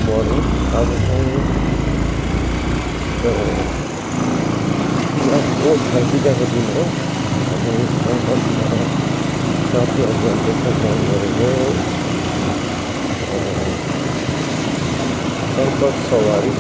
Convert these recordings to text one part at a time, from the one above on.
morning. आज चाहिँ बहुत खालको दिन हो। हामी साथीहरुसँग त्यसमा काम गरेको सङ्कट सवारी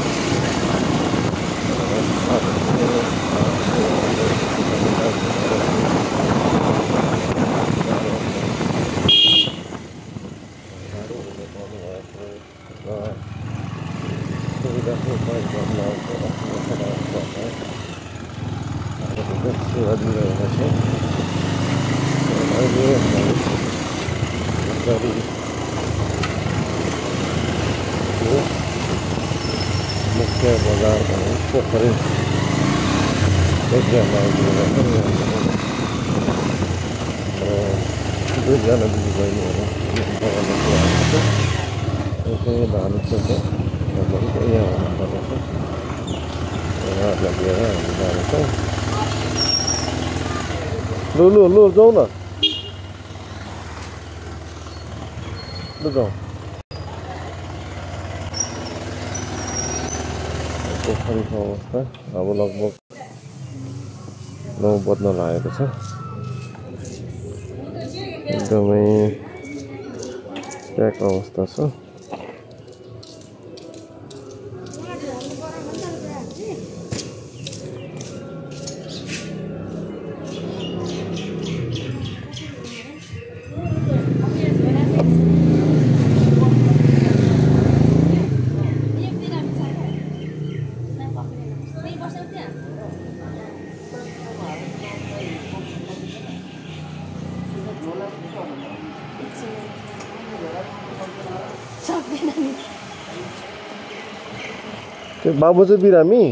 सेवा दिइरहेको छ। अहिले मुख्य बजार भने पोखरी एकजना दुईजना दिदीबहिनीहरू धान यहाँ हुनुपर्छ उहाँहरूलाई लिएर हामी जाँदैछौँ। लु जाउँ न, लु जाउँ। पोखरीको अवस्था अब लगभग 9 बज्न लागेको छ। एकदमै प्याक अवस्था छ। बाबु चाहिँ बिरामी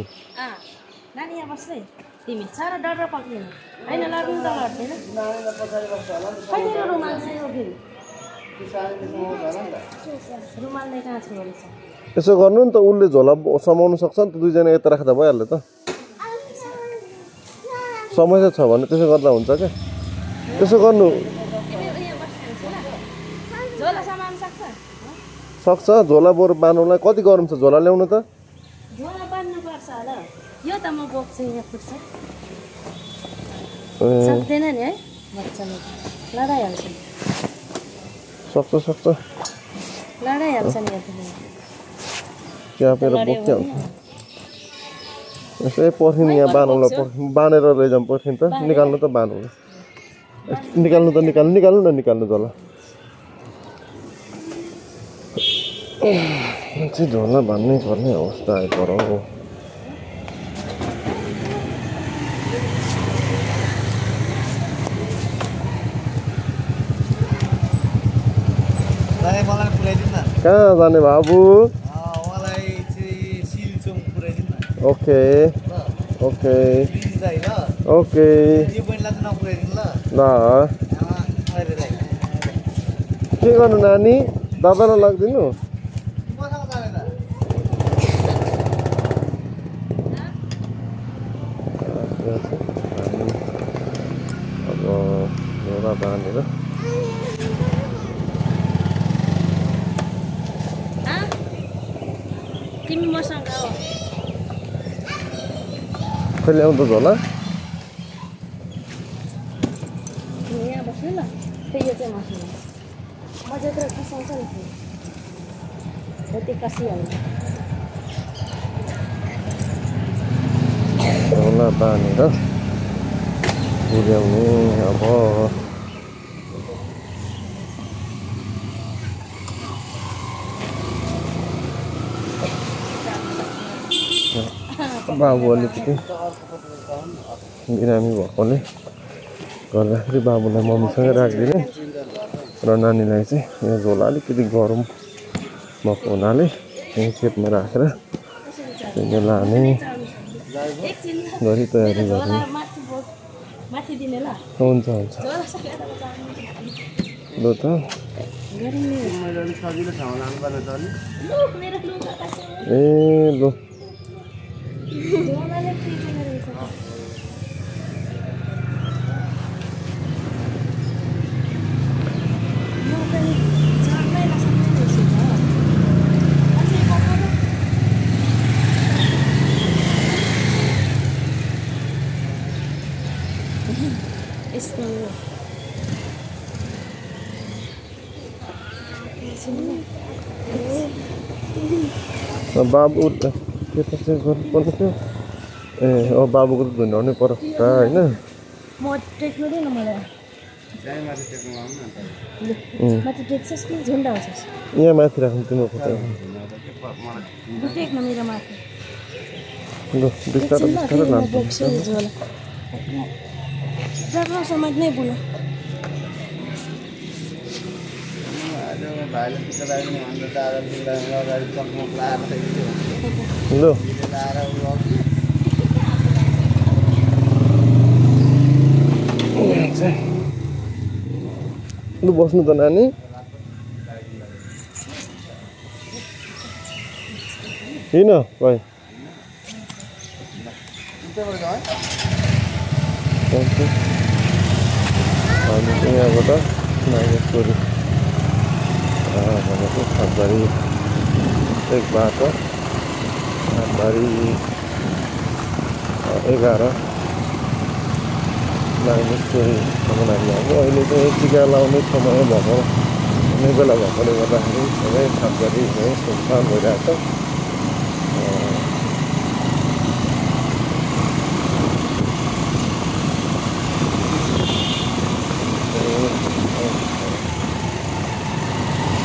नानी यहाँ बस्छ है। तिमी सारा डर पक्रिनु हैन, लड्नु त लड्दैन। रुमाल चाहिँ हो फेरि रुमाल नै कहाँ छ भन्छ। यसो गर्नु नि त, उसले झोला समाउनु सक्छ नि त, दुईजना यता राख्दा भइहाल्यो त। समस्या छ भने त्यसो गर्दा हुन्छ क्या। त्यसो गर्नु झोला सामान सक्छ सक्छ। झोला बोर बान्नुलाई कति गरम छ, झोला ल्याउनु त। झोला बान्नु पर्छ होला। यो त म बोक्छु यहाँ पुग्छ। सक्दैन नि है बच्चाले, लडाइहाल्छ। सक्छ लडाइहाल्छ नि यो त। क्यापेर बोक्थ्यो यसै पर्खिनु। यहाँ बानुलाई बानेर लैजाउँ पर्खिनु त। निकाल्नु त बानु, निकाल्नु त निकाल्नु झोला चाहिँ। झोला बान्नै पर्ने अवस्था आइपर हो। कहाँ जाने बाबु? ओके ल के गर्नु नानी, दादालाई लाग्दिनु। अब झोला बाँधेर तिमी मसँग हो। खै ल्याउँदा झोला यहाँ बस्नु ल। त्यही चाहिँ मसँग मजा त कसाउँछ नि, त्यो कसिहाल्नु। झोला बाँधेर पुर्याउने अब। बाबु अलिकति बिरामी भएकोले गर्दाखेरि बाबुलाई मम्मीसँगै राखिदिने र नानीलाई चाहिँ यहाँ झोला अलिकति गरम भएको हुनाले यहीँ खेतमा राखेर त्यहाँ लाने गरी तयारी गर्ने। हुन्छ ल त। ए ल बाबु के त चाहिँ गर्नुपर्ने थियो ए अब बाबुको त धुन्याउनै पर्यो पुरा होइन म टेक्नु दिएन मलाई माथि टेक्छस् कि झुन्डा होस् यहाँ माथि राख्नु तिम्रो खुट्टा टेक्न मेरो माथि ल बिस्तारो बिस्तारो लान्छ बोक्छु झोला ट्र्याक्टर समात्नै पुग्यो ल लु बस्नु त नानी किन भाइ हामी चाहिँ यहाँबाट नागेश्वरी भनेको खासबारी एक बाटो खासबारी 11 नागेश्वरी सम्म हामी अब अहिले चाहिँ टिका लाउने समय भएको कुनै बेला भएकोले गर्दाखेरि सबै खासबारी है सुनसान भइरहेको छ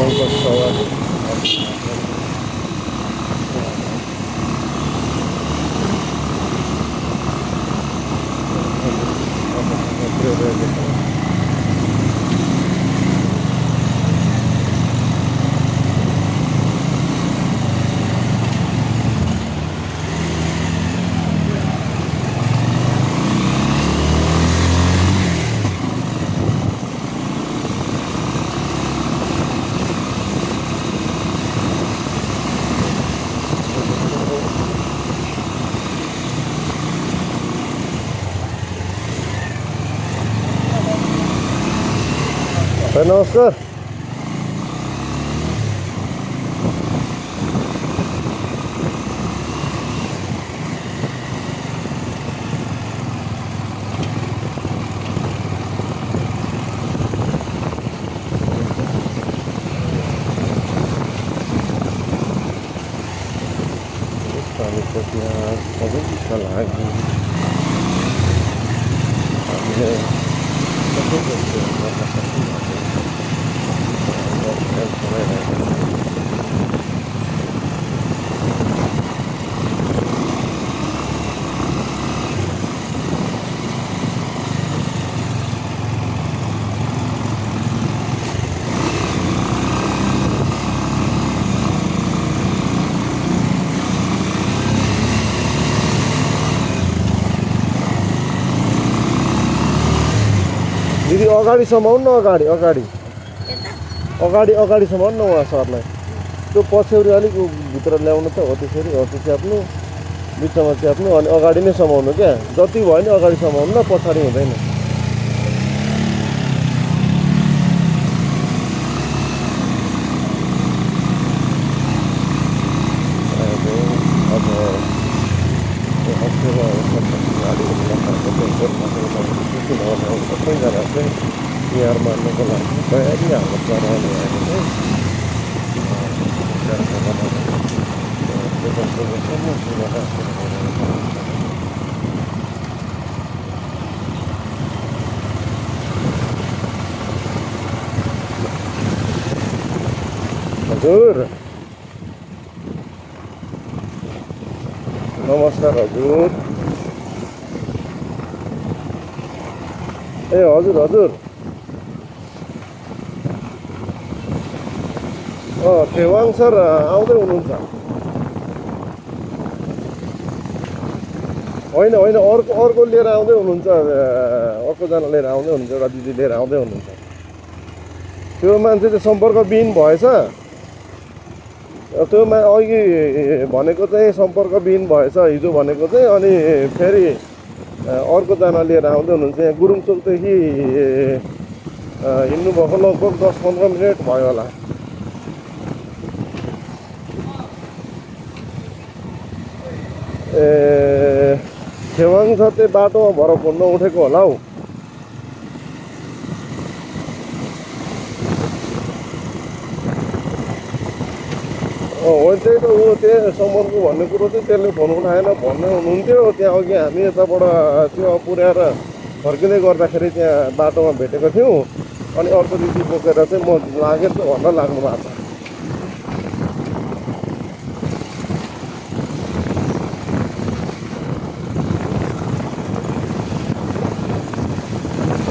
सङ्कट सवारी नमस्कार दिदी अगाडि समाउनु न अगाडि समाउनु न उहाँ सरलाई त्यो पछ्यौरी अलिक भित्र ल्याउनु त हो त्यसरी हो त्यो च्याप्नु बिचमा च्याप्नु अनि अगाडि नै समाउनु क्या जति भयो नि अगाडि समाउनु न पछाडि हुँदैन सबैजना चाहिँ तिहार मान्नुको लागि तयारी हाम्रो चराउने हजुर नमस्कार हजुर ए हजुर खेवाङ सर आउँदै हुनुहुन्छ होइन अर्को लिएर आउँदै हुनुहुन्छ अर्कोजना लिएर आउँदै हुनुहुन्छ एउटा दिदी लिएर आउँदै हुनुहुन्छ त्यो मान्छे चाहिँ सम्पर्कविहीन भएछ त्यो अघि भनेको चाहिँ सम्पर्कविहीन भएछ हिजो भनेको चाहिँ अनि फेरि अर्कोजना लिएर आउँदै हुनुहुन्छ यहाँ गुरुङचोकदेखि हिँड्नुभएको लगभग 10-15 मिनट भयो होला ए खेवाङ छ त्यो बाटोमा भर घुम्न उठेको होला हौ हो त्यही त ऊ त्यही समरको भन्ने कुरो चाहिँ त्यसले फोन उठाएन भन्ने हुनुहुन्थ्यो त्यहाँ अघि हामी यताबाट त्यो पुर्याएर फर्किँदै गर्दाखेरि त्यहाँ बाटोमा भेटेको थियौँ अनि अर्को दिदी बोकेर चाहिँ म लागेछ भन्न लाग्नु भएको छ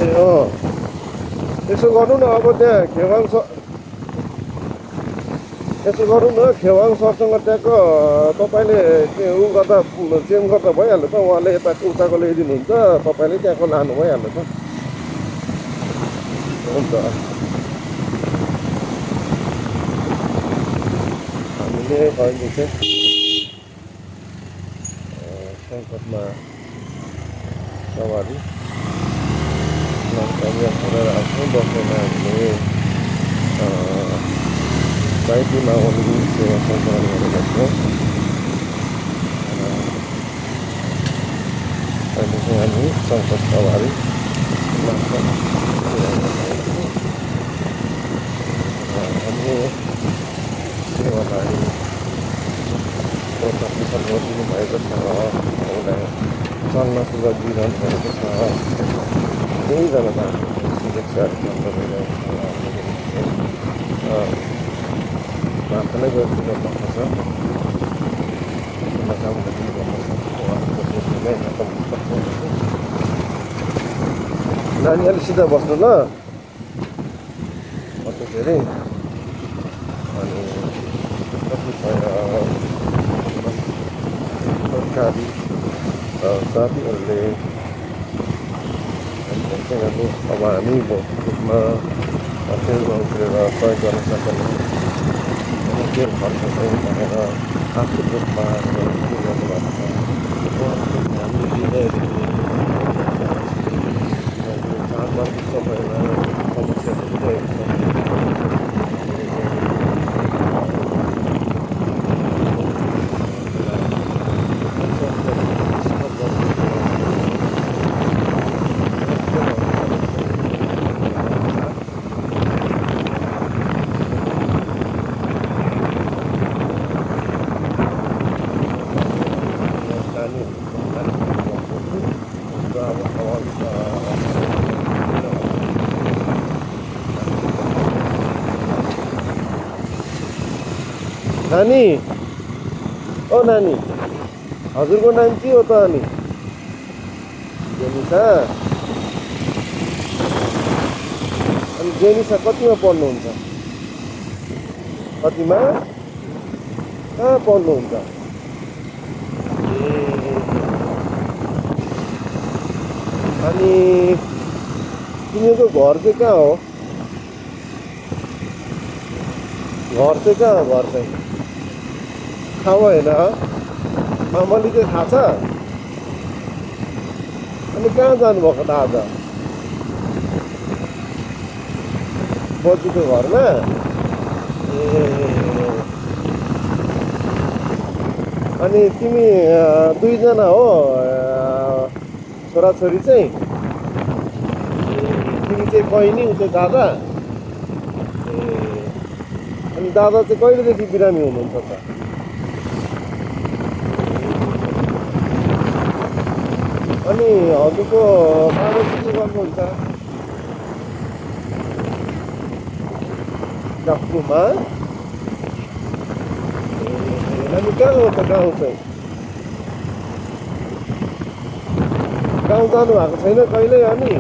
ए अँ यसो गर्नु न अब त्यहाँ यसो गरौँ न खेवाङ सरसँग ट्याक्क तपाईँले त्यो उ गर्दा चेन्ज गर्दा भइहाल्यो त उहाँले यता उताको ल्याइदिनुहुन्छ तपाईँले त्यहाँको लानु भइहाल्यो त हुन्छ हामीले अहिले चाहिँ सङ्कटमा सवारी अभियान गरेर आफ्नो बस्नेमा हामीले बाइकमा आउने सेवा सञ्चालन गरेका छौँ अहिले चाहिँ हामी सङ्कट सवारी हाम्रो सेवालाई प्रोत्साहन गरिदिनु भएको छ हामीलाई चल्न सुझाव दिइरहनु भएको छ धेरैजना शुभेच्छाहरू प्राप्त भइरहेको छ प्रार्थना गरिदिनुपर्छ शुभकामना दिनुपर्छ नानी अलिक सिधा बस्नु ल अन्तखेरि अनि कतिपय सरकारी साथीहरूले अब हामी रूपमा तेलमा उत्रेर सहयोग गर्न सक्दैन तेल खर्च चाहिँ भनेर आर्थिक रूपमा गर्नुभएको छ हामी चाडबाडको समयमा समस्याहरू देखिरहेको नानी ओ नानी हजुरको नाम के हो त अनि जेनिसा अनि जेनिसा कतिमा पढ्नुहुन्छ कतिमा कहाँ पढ्नुहुन्छ अनि तिमीको घर चाहिँ कहाँ हो घर चाहिँ कहाँ हो घर चाहिँ थाहा भएन आमाले चाहिँ थाहा छ अनि कहाँ जानुभएको त आज बजीको घरमा ए अनि तिमी दुईजना हो छोराछोरी चाहिँ तिमी चाहिँ बहिनी उ चाहिँ दादा ए अनि दादा चाहिँ कहिलेदेखि बिरामी हुनुहुन्छ त अनि हजुरको बाबा के गर्नुहुन्छ डाक्टरमा अनि कहाँ हो त गाउँ चाहिँ गाउँ जानु भएको छैन कहिल्यै अनि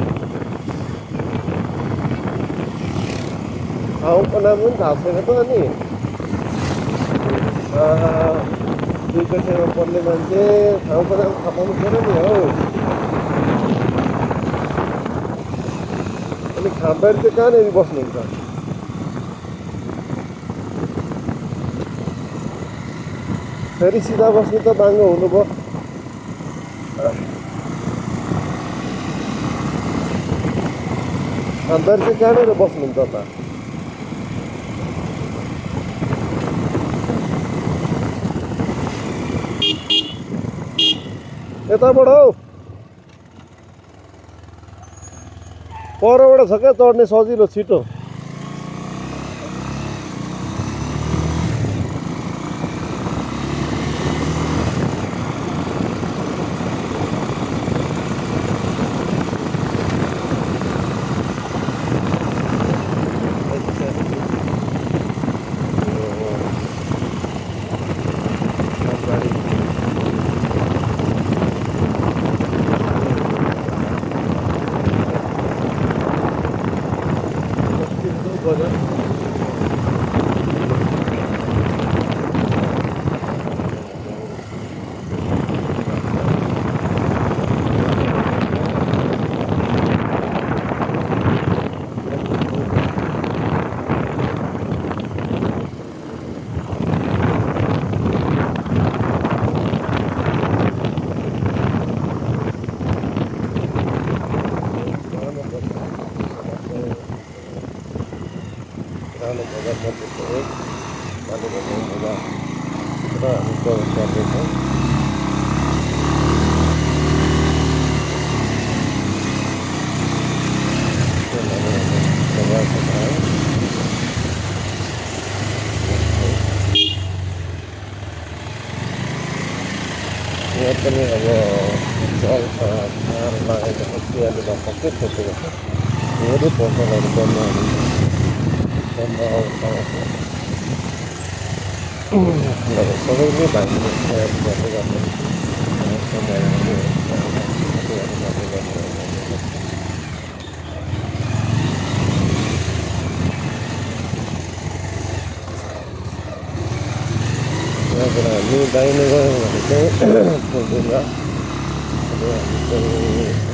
ठाउँको नाम पनि थाहा छैन त अनि दुईको छेउमा पढ्ने मान्छे ठाउँको नाम थाहा पाउनु पऱ्यो नि हौ अनि खामबारी चाहिँ कहाँनिर बस्नुहुन्छ फेरि सिधा बस्नु त बाङ्गो हुनुभयो खामबारी चाहिँ कहाँनिर बस्नुहुन्छ त यताबाट हौ परबाट छ क्या चढ्ने सजिलो छिटो बजार पुरानो बजार मध्येको एक मालिक बजार र हामी प्रवेश गर्दैछौँ। यहाँ पनि अब जल लागेको छ चियाले भक्कै छोपेको छ। धेरै पसलहरू बन्द अवस्थामा छ। सबैले भाइले तयारी गर्दै गर्ने समयहरू यहाँबाट हामी दाहिने गयौँ भने चाहिँ फुलडुङ्गा हामी चाहिँ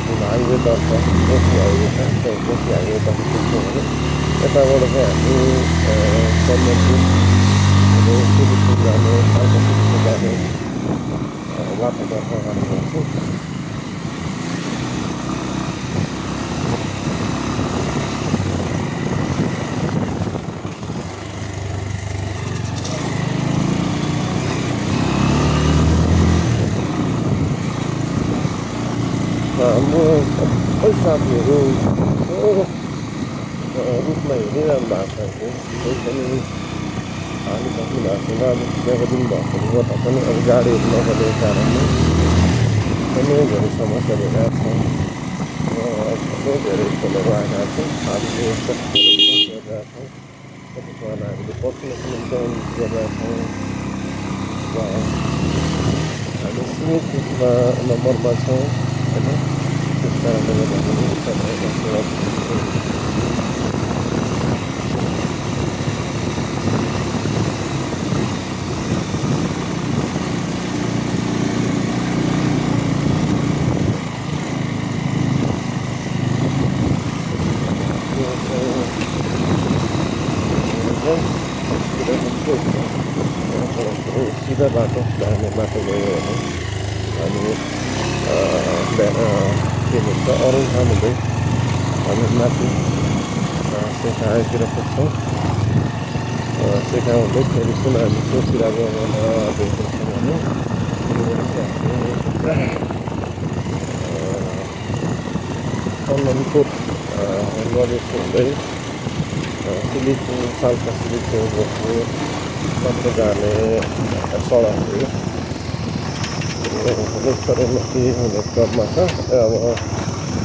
जुन हाइवेतर्फ कोशी हाइवे छ त्यो कोशी हाइवेतर्फ पुग्छौँ भने यताबाट चाहिँ हामी सन्दकपुर सिलिपुर जाने कालकापुर जाने बाटोतर्फ हामी गर्छौँ। हाम्रो सबै साथीहरू रूपमा हेरिरहनु भएको छ। कोही पनि हालिसक्नु भएको छैन। अब बिहाको दिन भएकोले गर्दा पनि अब गाडीहरू नगरेको कारणले एकदमै धेरै समस्या भइरहेको छ। एकदमै धेरै खोलेर आएका छौँ। हामीले गरिरहेका छौँ। कतिपय हामीले पर्खिन पनि गरिरहेका छौँ। हामी सिमिटमा नम्बरमा छौँ होइन। त्यस कारणले गर्दाखेरि सिधा बाटो जाने बाटो गयो भने हामी के भन्छ अरू ठाउँ हुँदै हामी माथि सेखा आइतिर पुग्छौँ। सेखा हुँदै फेरि सुन हामी कोसिरा गएर भेट्छौँ भने सन्दकपुर नजिक हुँदै सिलिपुर सालका सिलिपुरको तर्फ जाने सडकहरू रेस्टुरेन्टमा हुने क्रममा छ। अब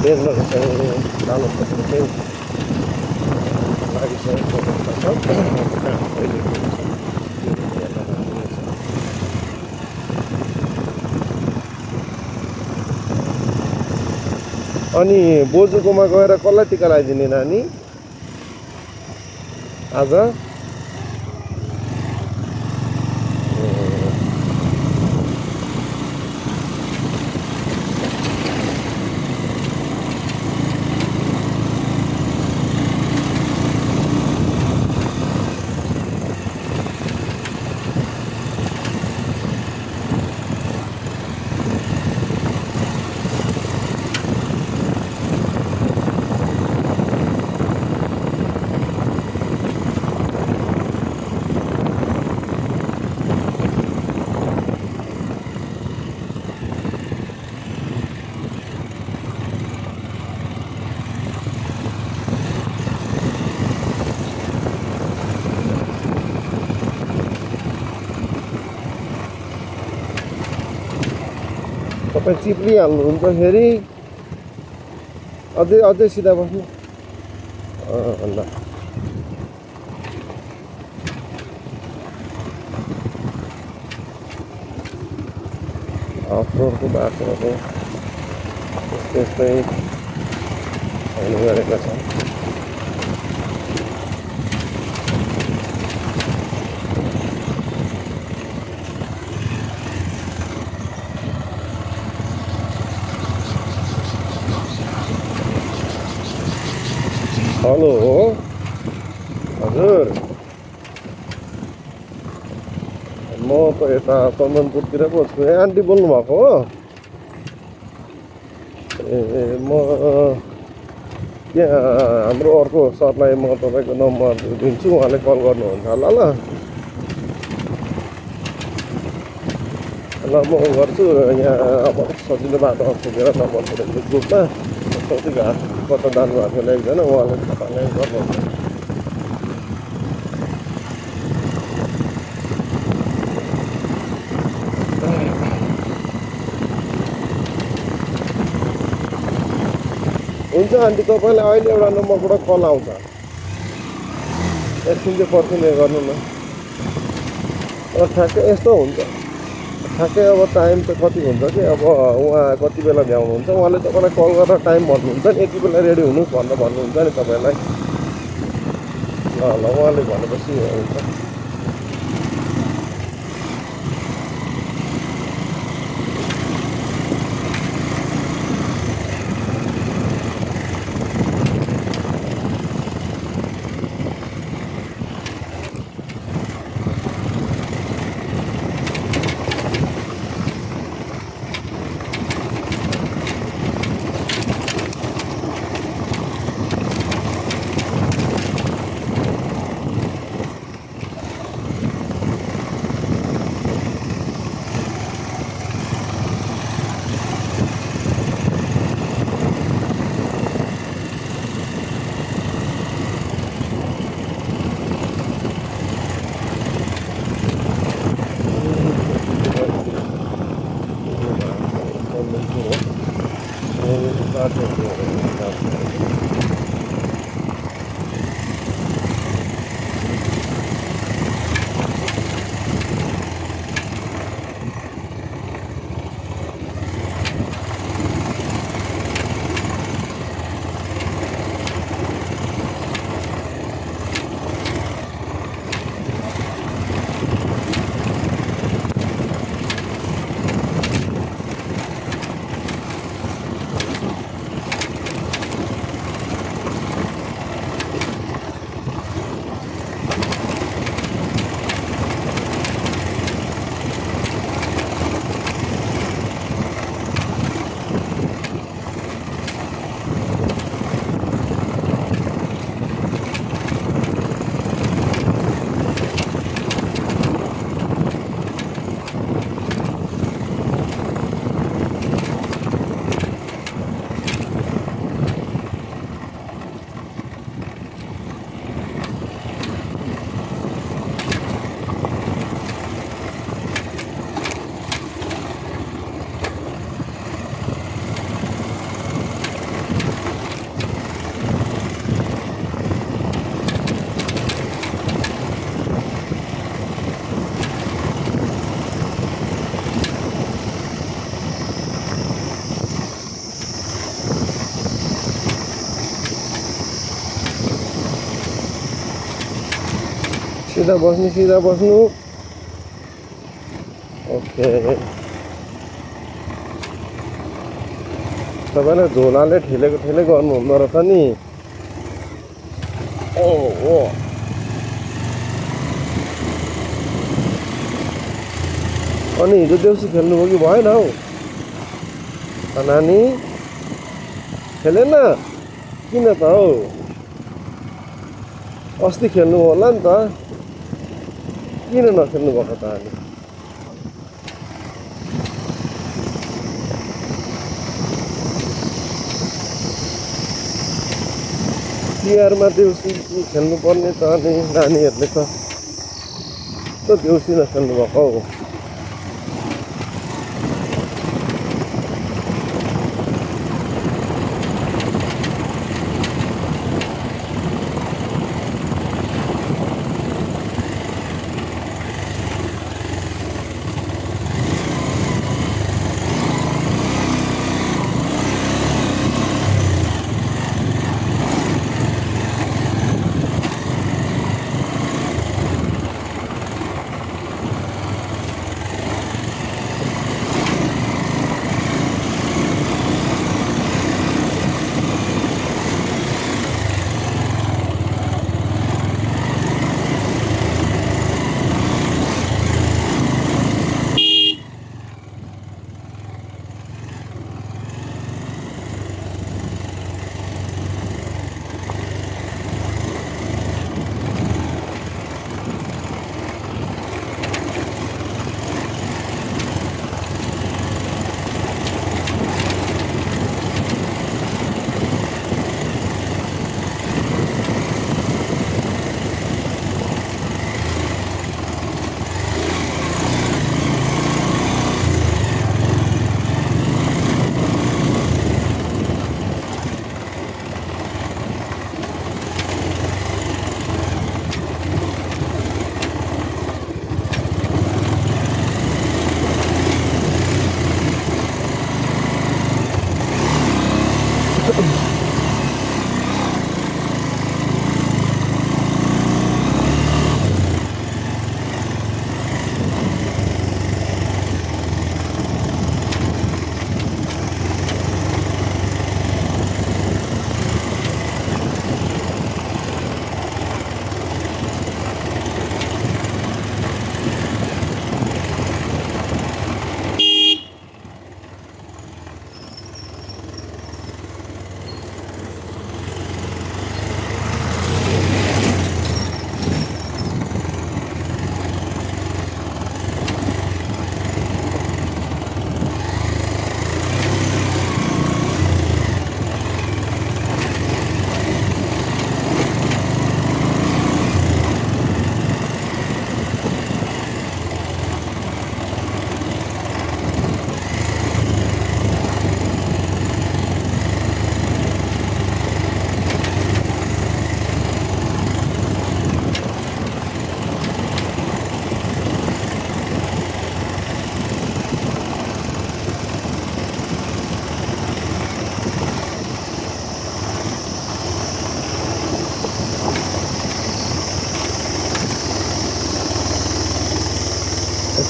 बेग्लो चाहिँ जानुपर्ने चाहिँ लागिसकेको अवस्था छ। अनि बोजूकोमा गएर कसलाई टिका लगाइदिने नानी आज? तपाईँ चिप्लिहाल्नुहुन्छ फेरि अझै सिधा बस्नु ल। अफरोडको बाटोहरू त्यस्तै हुने गरेका छन्। हेलो हजुर म त यता चन्दनपुरतिर पो छु आन्टी बोल्नु भएको हो ए म यहाँ हाम्रो अर्को सरलाई म तपाईँको नम्बर दिन्छु उहाँले कल गर्नुहुन्छ होला ल ल म गर्छु यहाँ अब सजिलो बाटो पुगेर नम्बर छोडेको ग्रुपमा कति घाट कता जानु भएको थियो एकजना उहाँले तपाईँलाई गर्नुहुन्छ हुन्छ आन्टी तपाईँलाई अहिले एउटा नम्बरबाट कल आउँछ एकछिन चाहिँ पर्खिने गर्नु न ठ्याक्कै यस्तो हुन्छ ठ्याक्कै अब टाइम चाहिँ कति हुन्छ कि अब उहाँ कति बेला भ्याउनुहुन्छ उहाँले तपाईँलाई कल गरेर टाइम भन्नुहुन्छ नि यति बेला रेडी हुनुहोस् भनेर भन्नुहुन्छ नि तपाईँलाई ल ल उहाँले भनेपछि हुन्छ सीधा बस्नु ओके तपाईँले झोलाले ठेलेको गर्नु हुँदो रहेछ नि ओ अनि हिजो देउसी खेल्नुभयो कि भएन हौ नानी खेलेन किन त हौ अस्ति खेल्नु होला नि त किन नखेल्नु भएको त अनि तिहारमा देउसी खेल्नु पर्ने त अनि नानीहरूले त देउसी नखेल्नु भएको हौ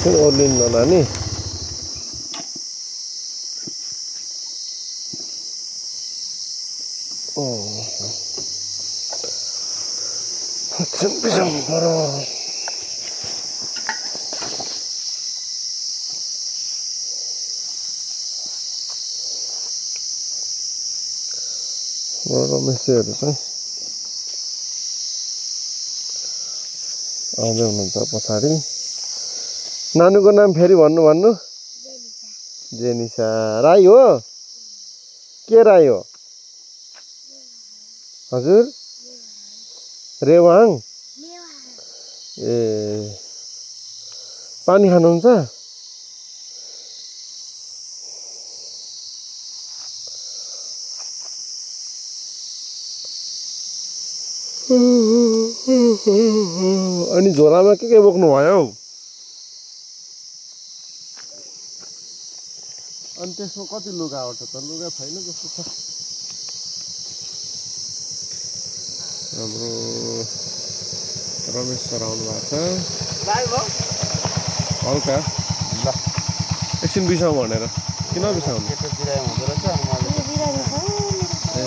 एकछिन ओर्लिनु न नानी एकछिन बिसाउनु पर्यो रमेशहरू चाहिँ आउँदै हुनुहुन्छ पछाडि नानुको नाम फेरि भन्नु जेनिसा राई हो के राई हो हजुर रेवाङ ए पानी खानुहुन्छ अनि झोलामा के बोक्नु भयो हौ अनि त्यसमा कति लुगा आउँछ त लुगा छैन जस्तो छ हाम्रो रमेश सर आउनु भएको छ हल्का ल एकछिन बिसाउँ भनेर किन बिसाउनु ए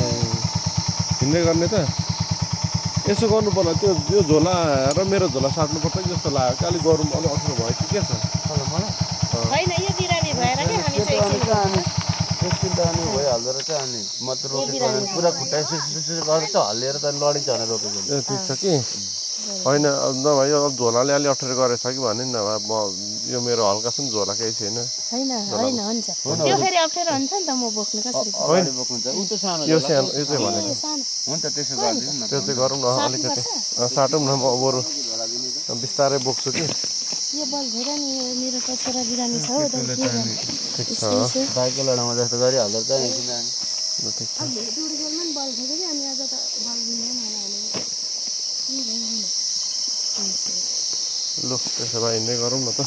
हिँड्दै गर्ने त यसो गर्नु पर्ला त्यो झोला र मेरो झोला साट्नु पर्छ कि जस्तो लाग्यो कि अलिक गरौँ अलिक अप्ठ्यारो भयो कि के छ होइन यो बिरामी भएर के हामी चाहिँ एकछिन त अनि भइहाल्दो रहेछ अनि मात्र रोकेको पुरा खुट्टा गरेर त हल्लिएर त लडिन्छ भनेर रोकेको ए ठिक छ कि होइन नभए यो झोलाले अलि अप्ठ्यारो गरेछ कि भने नि म यो मेरो हल्कासम्म झोला केही छैन होइन हुन्छ त्यो फेरि अप्ठ्यारो हुन्छ नि त म बोक्नु कसरी बोक्नुहुन्छ उ त सानो यो सानो यो चाहिँ भनेको हुन्छ त्यसो गरिदिनु न त्यो चाहिँ गरौँ न अलिकति साटौँ न म बरु बिस्तारै बोक्छु कि यो बल भेर नि मेरो त छोरा बिरामी छ हो ठिक छ बाइकको लडामा जस्तो गरिहाल्दो रहेछ एकछिन ठिक छ दुर्गेलमा नि बल भेर कि अनि आज त बल दिँदैन लु त्यसो भए हिँड्दै गरौँ न त